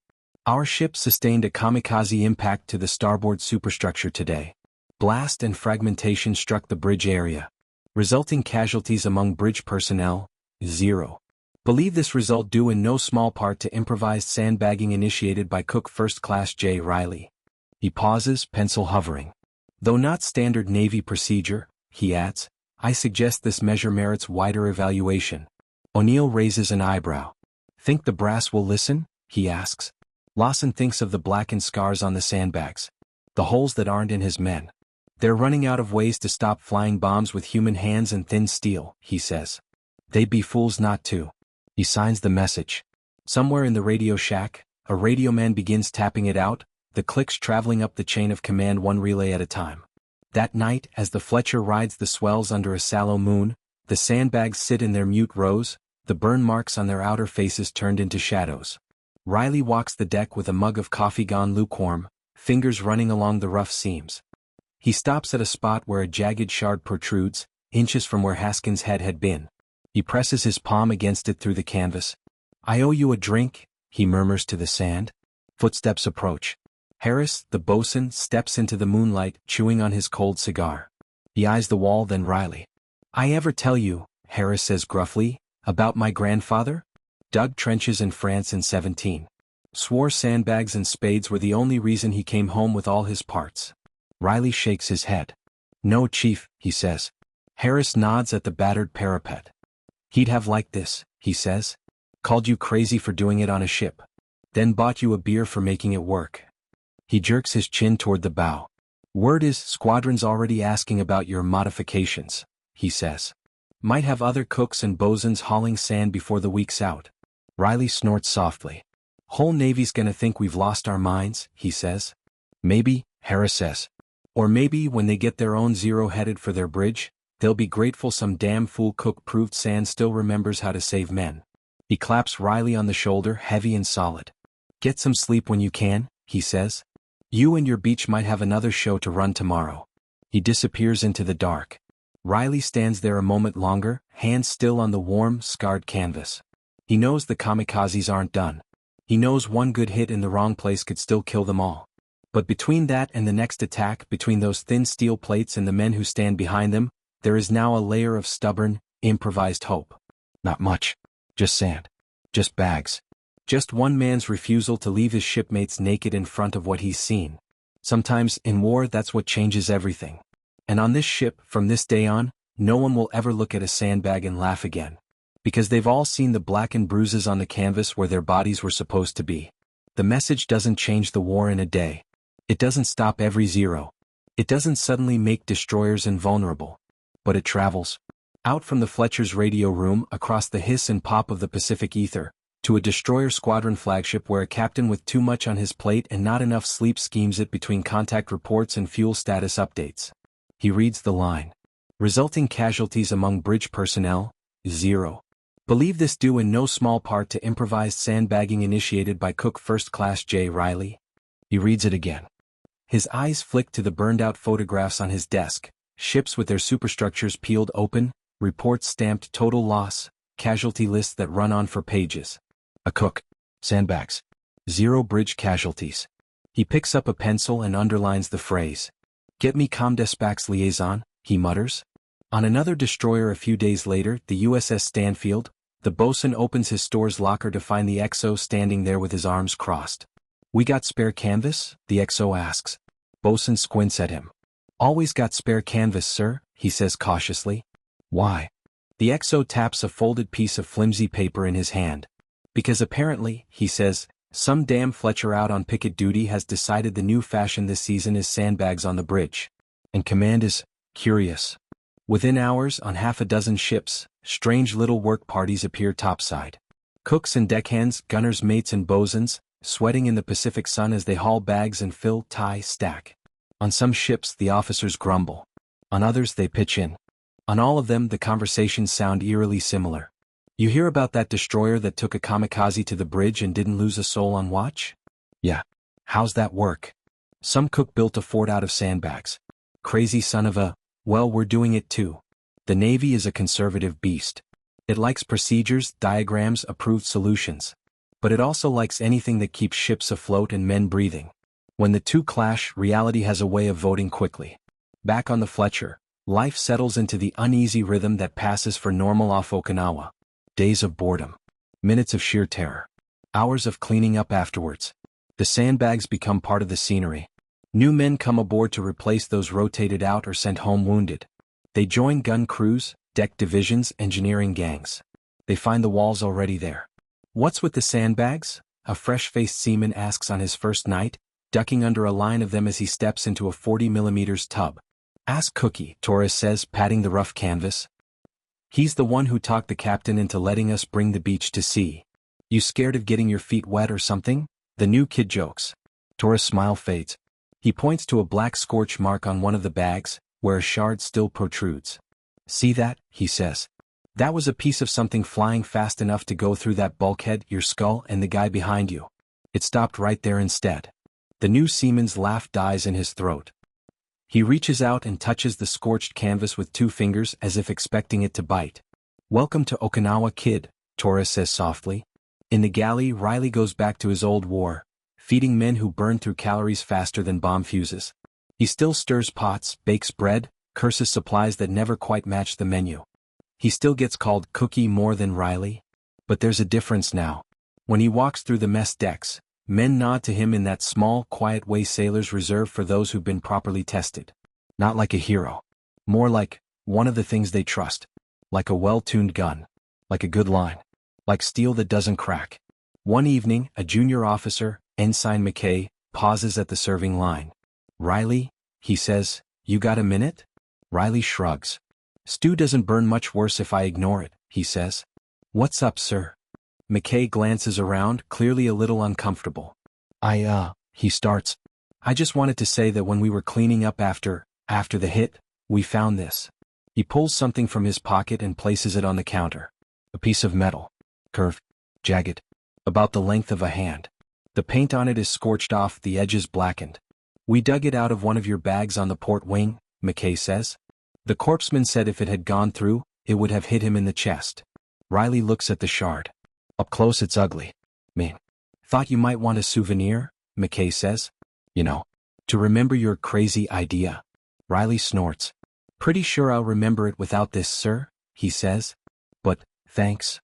Our ship sustained a kamikaze impact to the starboard superstructure today. Blast and fragmentation struck the bridge area. Resulting casualties among bridge personnel, 0. Believe this result due in no small part to improvised sandbagging initiated by Cook First Class J. Riley. He pauses, pencil hovering. Though not standard Navy procedure, he adds, I suggest this measure merits wider evaluation. O'Neill raises an eyebrow. Think the brass will listen? He asks. Lawson thinks of the blackened scars on the sandbags. The holes that aren't in his men. They're running out of ways to stop flying bombs with human hands and thin steel, he says. They'd be fools not to. He signs the message. Somewhere in the radio shack, a radio man begins tapping it out, the clicks traveling up the chain of command one relay at a time. That night, as the Fletcher rides the swells under a sallow moon, the sandbags sit in their mute rows, the burn marks on their outer faces turned into shadows. Riley walks the deck with a mug of coffee gone lukewarm, fingers running along the rough seams. He stops at a spot where a jagged shard protrudes, inches from where Haskins' head had been. He presses his palm against it through the canvas. I owe you a drink, he murmurs to the sand. Footsteps approach. Harris, the bosun, steps into the moonlight, chewing on his cold cigar. He eyes the wall, then Riley. I ever tell you, Harris says gruffly, about my grandfather? Dug trenches in France in 17. Swore sandbags and spades were the only reason he came home with all his parts. Riley shakes his head. No, Chief, he says. Harris nods at the battered parapet. He'd have liked this, he says. Called you crazy for doing it on a ship. Then bought you a beer for making it work. He jerks his chin toward the bow. Word is, squadron's already asking about your modifications, he says. Might have other cooks and bosuns hauling sand before the week's out. Riley snorts softly. Whole Navy's gonna think we've lost our minds, he says. Maybe, Harris says. Or maybe when they get their own Zero headed for their bridge, they'll be grateful some damn fool cook proved Sand still remembers how to save men. He claps Riley on the shoulder, heavy and solid. Get some sleep when you can, he says. You and your beach might have another show to run tomorrow. He disappears into the dark. Riley stands there a moment longer, hands still on the warm, scarred canvas. He knows the kamikazes aren't done. He knows one good hit in the wrong place could still kill them all. But between that and the next attack, between those thin steel plates and the men who stand behind them, there is now a layer of stubborn, improvised hope. Not much. Just sand. Just bags. Just one man's refusal to leave his shipmates naked in front of what he's seen. Sometimes, in war, that's what changes everything. And on this ship, from this day on, no one will ever look at a sandbag and laugh again. Because they've all seen the blackened bruises on the canvas where their bodies were supposed to be. The message doesn't change the war in a day. It doesn't stop every zero. It doesn't suddenly make destroyers invulnerable. But it travels. Out from the Fletcher's radio room, across the hiss and pop of the Pacific ether, to a destroyer squadron flagship where a captain with too much on his plate and not enough sleep schemes it between contact reports and fuel status updates. He reads the line. Resulting casualties among bridge personnel, 0. Believe this due in no small part to improvised sandbagging initiated by Cook First Class J. Riley. He reads it again. His eyes flick to the burned-out photographs on his desk, ships with their superstructures peeled open, reports stamped total loss, casualty lists that run on for pages. A cook. Sandbags. 0 bridge casualties. He picks up a pencil and underlines the phrase. Get me Comdespac's liaison, he mutters. On another destroyer a few days later, the USS Stanfield, the bosun opens his store's locker to find the XO standing there with his arms crossed. We got spare canvas? The XO asks. Bosun squints at him. Always got spare canvas, sir, he says cautiously. Why? The XO taps a folded piece of flimsy paper in his hand. Because apparently, he says, some damn Fletcher out on picket duty has decided the new fashion this season is sandbags on the bridge. And command is curious. Within hours, on half a dozen ships, strange little work parties appear topside. Cooks and deckhands, gunners' mates and bosuns, sweating in the Pacific sun as they haul bags and fill, tie, stack. On some ships, the officers grumble. On others, they pitch in. On all of them, the conversations sound eerily similar. You hear about that destroyer that took a kamikaze to the bridge and didn't lose a soul on watch? Yeah. How's that work? Some cook built a fort out of sandbags. Crazy son of a, well, we're doing it too. The Navy is a conservative beast. It likes procedures, diagrams, approved solutions. But it also likes anything that keeps ships afloat and men breathing. When the two clash, reality has a way of voting quickly. Back on the Fletcher, life settles into the uneasy rhythm that passes for normal off Okinawa. Days of boredom. Minutes of sheer terror. Hours of cleaning up afterwards. The sandbags become part of the scenery. New men come aboard to replace those rotated out or sent home wounded. They join gun crews, deck divisions, engineering gangs. They find the walls already there. What's with the sandbags? A fresh-faced seaman asks on his first night, ducking under a line of them as he steps into a 40mm tub. Ask Cookie, Torres says, patting the rough canvas. He's the one who talked the captain into letting us bring the beach to sea. You scared of getting your feet wet or something? The new kid jokes. Torres' smile fades. He points to a black scorch mark on one of the bags, where a shard still protrudes. See that? He says. That was a piece of something flying fast enough to go through that bulkhead, your skull, and the guy behind you. It stopped right there instead. The new seaman's laugh dies in his throat. He reaches out and touches the scorched canvas with 2 fingers as if expecting it to bite. Welcome to Okinawa, kid, Torres says softly. In the galley, Riley goes back to his old war, feeding men who burn through calories faster than bomb fuses. He still stirs pots, bakes bread, curses supplies that never quite match the menu. He still gets called Cookie more than Riley. But there's a difference now. When he walks through the mess decks, men nod to him in that small, quiet way sailors reserve for those who've been properly tested. Not like a hero. More like one of the things they trust. Like a well-tuned gun. Like a good line. Like steel that doesn't crack. One evening, a junior officer, Ensign McKay, pauses at the serving line. Riley, he says. You got a minute? Riley shrugs. Stew doesn't burn much worse if I ignore it, he says. What's up, sir? McKay glances around, clearly a little uncomfortable. He starts. I just wanted to say that when we were cleaning up after the hit, we found this. He pulls something from his pocket and places it on the counter. A piece of metal. Curved. Jagged. About the length of a hand. The paint on it is scorched off, the edges blackened. We dug it out of one of your bags on the port wing, McKay says. The corpsman said if it had gone through, it would have hit him in the chest. Riley looks at the shard. Up close it's ugly. Mean. Thought you might want a souvenir, McKay says. You know, to remember your crazy idea. Riley snorts. Pretty sure I'll remember it without this, sir, he says. But, thanks.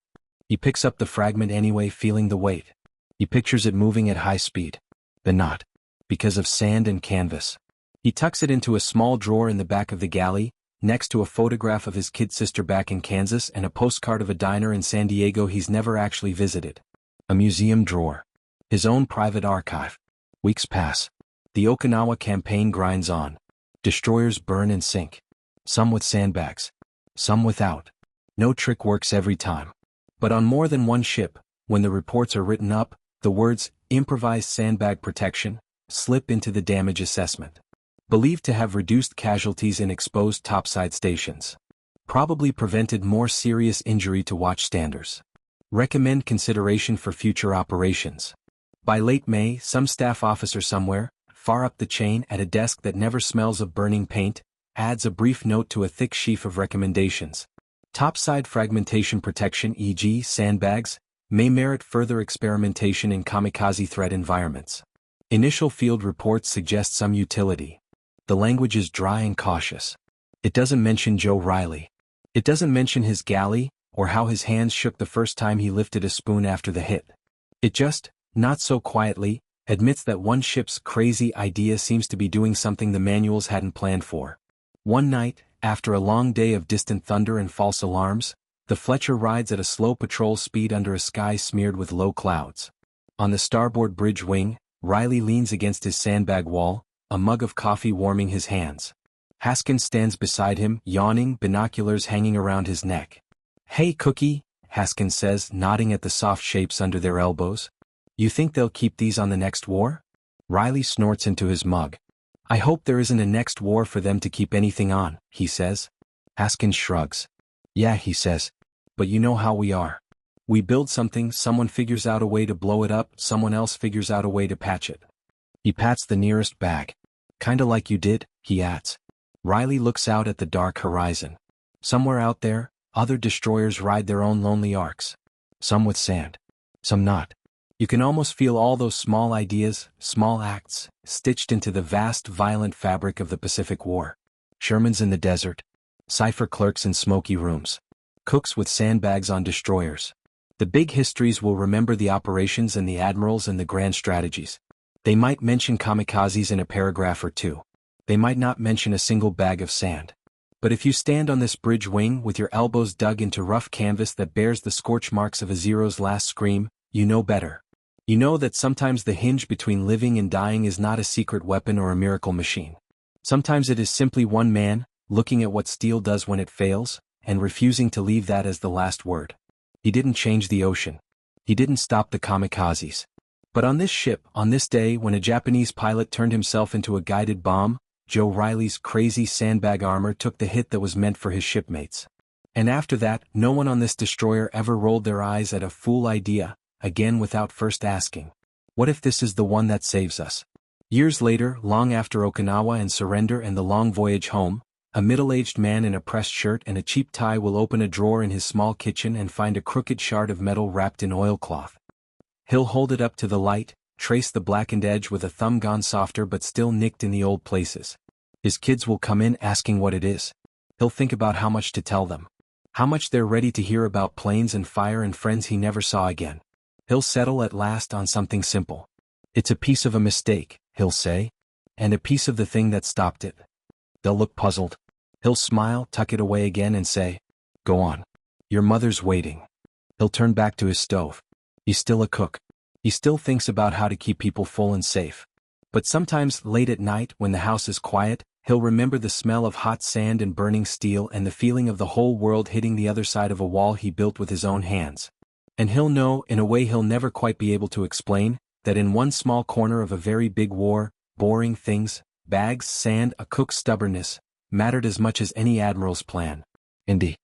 He picks up the fragment anyway, feeling the weight. He pictures it moving at high speed. Then not. Because of sand and canvas. He tucks it into a small drawer in the back of the galley, next to a photograph of his kid sister back in Kansas and a postcard of a diner in San Diego he's never actually visited. A museum drawer. His own private archive. Weeks pass. The Okinawa campaign grinds on. Destroyers burn and sink. Some with sandbags. Some without. No trick works every time. But on more than one ship, when the reports are written up, the words, improvised sandbag protection, slip into the damage assessment. Believed to have reduced casualties in exposed topside stations. Probably prevented more serious injury to watchstanders. Recommend consideration for future operations. By late May, some staff officer somewhere, far up the chain at a desk that never smells of burning paint, adds a brief note to a thick sheaf of recommendations. Topside fragmentation protection, e.g. sandbags, may merit further experimentation in kamikaze threat environments. Initial field reports suggest some utility. The language is dry and cautious. It doesn't mention Joe Riley. It doesn't mention his galley, or how his hands shook the first time he lifted a spoon after the hit. It just, not so quietly, admits that one ship's crazy idea seems to be doing something the manuals hadn't planned for. One night, after a long day of distant thunder and false alarms, the Fletcher rides at a slow patrol speed under a sky smeared with low clouds. On the starboard bridge wing, Riley leans against his sandbag wall, a mug of coffee warming his hands. Haskins stands beside him, yawning, binoculars hanging around his neck. Hey, Cookie, Haskins says, nodding at the soft shapes under their elbows. You think they'll keep these on the next war? Riley snorts into his mug. I hope there isn't a next war for them to keep anything on, he says. Haskins shrugs. Yeah, he says. But you know how we are. We build something, someone figures out a way to blow it up, someone else figures out a way to patch it. He pats the nearest bag. Kinda like you did, he adds. Riley looks out at the dark horizon. Somewhere out there, other destroyers ride their own lonely arcs. Some with sand. Some not. You can almost feel all those small ideas, small acts, stitched into the vast, violent fabric of the Pacific War. Shermans in the desert. Cipher clerks in smoky rooms. Cooks with sandbags on destroyers. The big histories will remember the operations and the admirals and the grand strategies. They might mention kamikazes in a paragraph or two. They might not mention a single bag of sand. But if you stand on this bridge wing with your elbows dug into rough canvas that bears the scorch marks of a Zero's last scream, you know better. You know that sometimes the hinge between living and dying is not a secret weapon or a miracle machine. Sometimes it is simply one man, looking at what steel does when it fails, and refusing to leave that as the last word. He didn't change the ocean. He didn't stop the kamikazes. But on this ship, on this day when a Japanese pilot turned himself into a guided bomb, Joe Riley's crazy sandbag armor took the hit that was meant for his shipmates. And after that, no one on this destroyer ever rolled their eyes at a fool idea, again without first asking, what if this is the one that saves us? Years later, long after Okinawa and surrender and the long voyage home, a middle-aged man in a pressed shirt and a cheap tie will open a drawer in his small kitchen and find a crooked shard of metal wrapped in oilcloth. He'll hold it up to the light, trace the blackened edge with a thumb gone softer but still nicked in the old places. His kids will come in asking what it is. He'll think about how much to tell them. How much they're ready to hear about planes and fire and friends he never saw again. He'll settle at last on something simple. It's a piece of a mistake, he'll say. And a piece of the thing that stopped it. They'll look puzzled. He'll smile, tuck it away again and say, go on. Your mother's waiting. He'll turn back to his stove. He's still a cook. He still thinks about how to keep people full and safe. But sometimes late at night when the house is quiet, he'll remember the smell of hot sand and burning steel and the feeling of the whole world hitting the other side of a wall he built with his own hands. And he'll know, in a way he'll never quite be able to explain, that in one small corner of a very big war, boring things, bags, sand, a cook's stubbornness, mattered as much as any admiral's plan. Indeed.